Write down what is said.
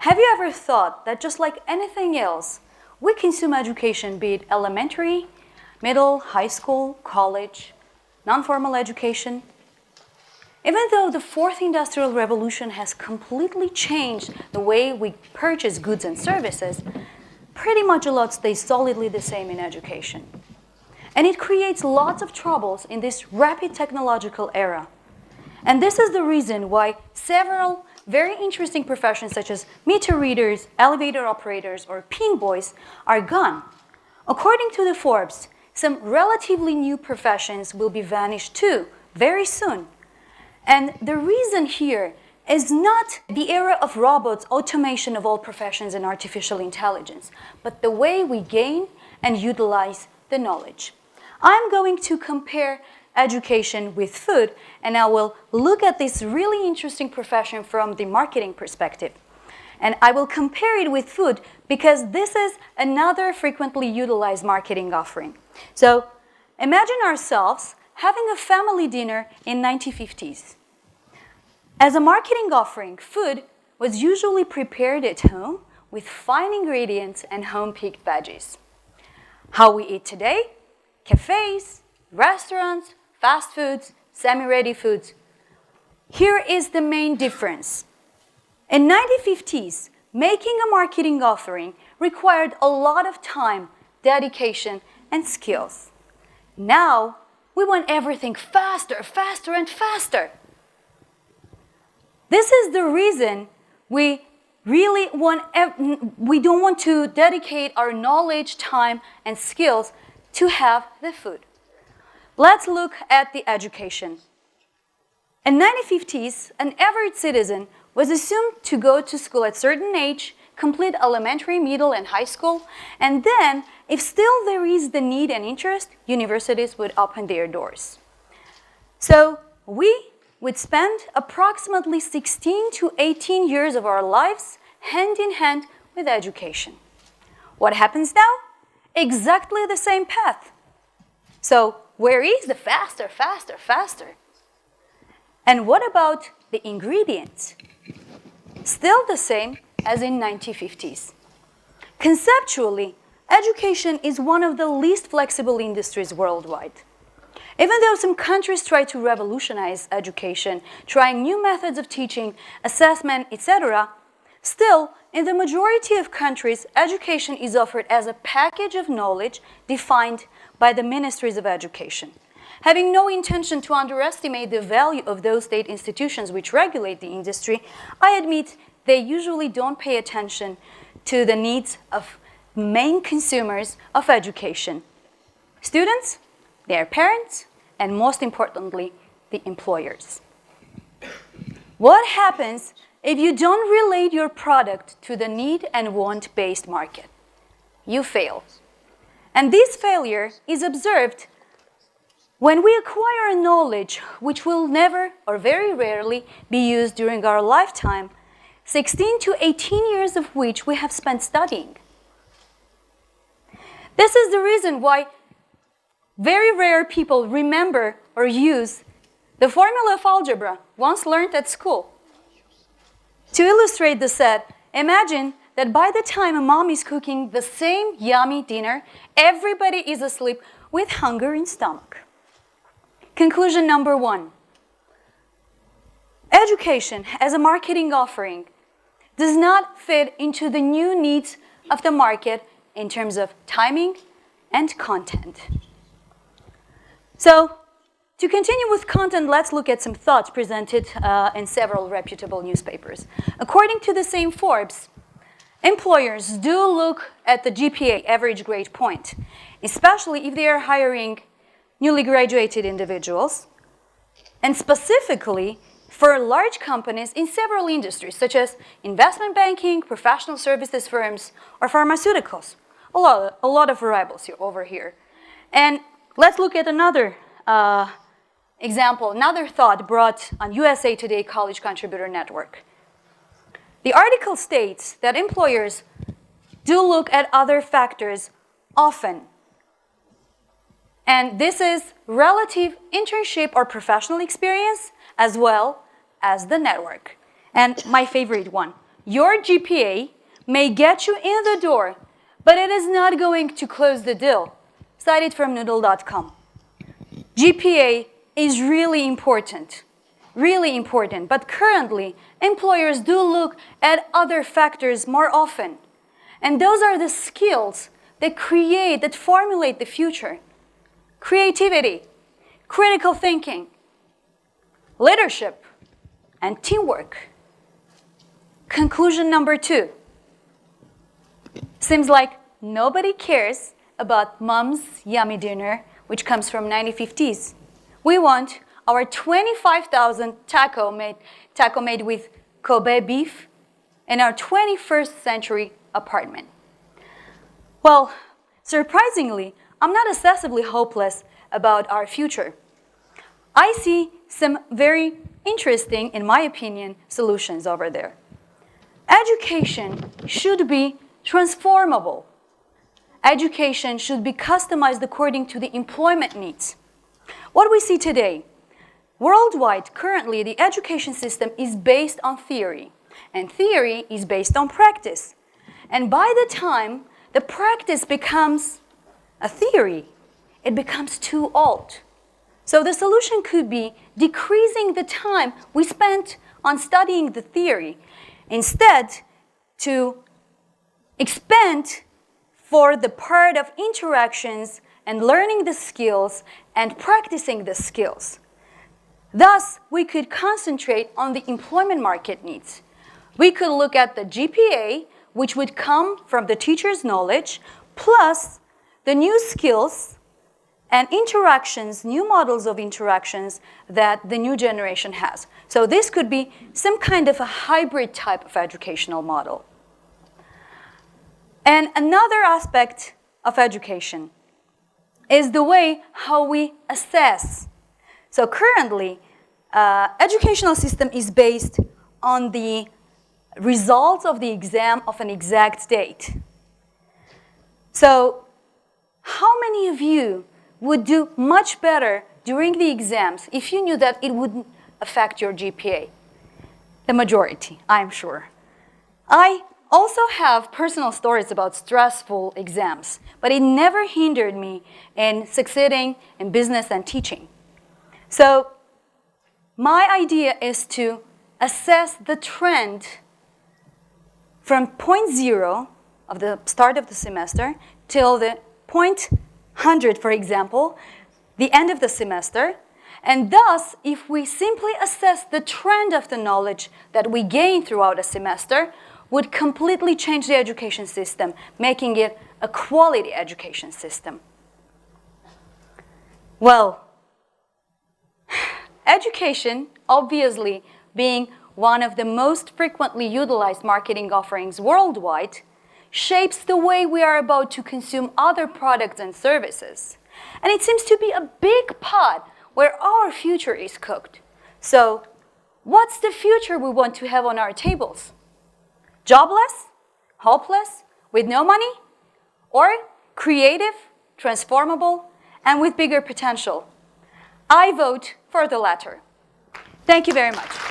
Have you ever thought that just like anything else, we consume education, be it elementary, middle, high school, college, non-formal education? Even though the fourth industrial revolution has completely changed the way we purchase goods and services, pretty much a lot stays solidly the same in education. And it creates lots of troubles in this rapid technological era. And this is the reason why several very interesting professions such as meter readers, elevator operators, or pin boys are gone. According to the Forbes, some relatively new professions will be vanished too, very soon. And the reason here is not the era of robots, automation of all professions, and artificial intelligence, but the way we gain and utilize the knowledge. I'm going to compare education with food, and I will look at this really interesting profession from the marketing perspective. And I will compare it with food because this is another frequently utilized marketing offering. So imagine ourselves having a family dinner in 1950s. As a marketing offering, food was usually prepared at home with fine ingredients and home-picked veggies. How we eat today? Cafes, restaurants, fast foods, semi-ready foods. Here is the main difference. In 1950s, making a marketing offering required a lot of time, dedication, and skills. Now, we want everything faster, faster, and faster. This is the reason we don't want to dedicate our knowledge, time, and skills to have the food. Let's look at the education. In 1950s, an average citizen was assumed to go to school at a certain age, complete elementary, middle, and high school, and then, if still there is the need and interest, universities would open their doors. So we would spend approximately 16 to 18 years of our lives hand in hand with education. What happens now? Exactly the same path. So where is the faster, faster, faster? And what about the ingredients? Still the same as in 1950s. Conceptually, education is one of the least flexible industries worldwide. Even though some countries try to revolutionize education, trying new methods of teaching, assessment, etc., still, in the majority of countries, education is offered as a package of knowledge defined by the ministries of education. Having no intention to underestimate the value of those state institutions which regulate the industry, I admit they usually don't pay attention to the needs of main consumers of education: students, their parents, and most importantly, the employers. What happens if you don't relate your product to the need and want-based market? You fail. And this failure is observed when we acquire knowledge which will never or very rarely be used during our lifetime, 16 to 18 years of which we have spent studying. This is the reason why very rare people remember or use the formula of algebra once learned at school. To illustrate the set, imagine that by the time a mom is cooking the same yummy dinner, everybody is asleep with hunger in stomach. Conclusion number 1. Education as a marketing offering does not fit into the new needs of the market in terms of timing and content. So, to continue with content, let's look at some thoughts presented in several reputable newspapers. According to the same Forbes, employers do look at the GPA, average grade point, especially if they are hiring newly graduated individuals, and specifically for large companies in several industries, such as investment banking, professional services firms, or pharmaceuticals. A lot of variables over here. And let's look at another example, another thought brought on USA Today College Contributor Network. The article states that employers do look at other factors often. And this is relative internship or professional experience as well as the network. And my favorite one, your GPA may get you in the door, but it is not going to close the deal. Cited from Noodle.com. GPA is really important, but currently, employers do look at other factors more often. And those are the skills that formulate the future. Creativity, critical thinking, leadership, and teamwork. Conclusion number 2. Seems like nobody cares about mom's yummy dinner, which comes from 1950s. We want our 25,000 taco made with Kobe beef in our 21st century apartment. Well, surprisingly, I'm not excessively hopeless about our future. I see some very interesting, in my opinion, solutions over there. Education should be transformable. Education should be customized according to the employment needs. What we see today, worldwide, currently, the education system is based on theory, and theory is based on practice. And by the time the practice becomes a theory, it becomes too old. So the solution could be decreasing the time we spent on studying the theory, instead to expand for the part of interactions and learning the skills and practicing the skills. Thus, we could concentrate on the employment market needs. We could look at the GPA, which would come from the teacher's knowledge, plus the new skills and interactions, new models of interactions that the new generation has. So this could be some kind of a hybrid type of educational model. And another aspect of education is the way how we assess. So currently, educational system is based on the results of the exam of an exact date. So how many of you would do much better during the exams if you knew that it wouldn't affect your GPA? The majority, I'm sure. I also have personal stories about stressful exams, but it never hindered me in succeeding in business and teaching. So my idea is to assess the trend from point 0 of the start of the semester till the point 100, for example, the end of the semester. And thus, if we simply assess the trend of the knowledge that we gain throughout a semester, would completely change the education system, making it a quality education system. Well, education, obviously, being one of the most frequently utilized marketing offerings worldwide, shapes the way we are about to consume other products and services. And it seems to be a big pot where our future is cooked. So, what's the future we want to have on our tables? Jobless? Hopeless? With no money? Or creative, transformable, and with bigger potential? I vote for the latter. Thank you very much.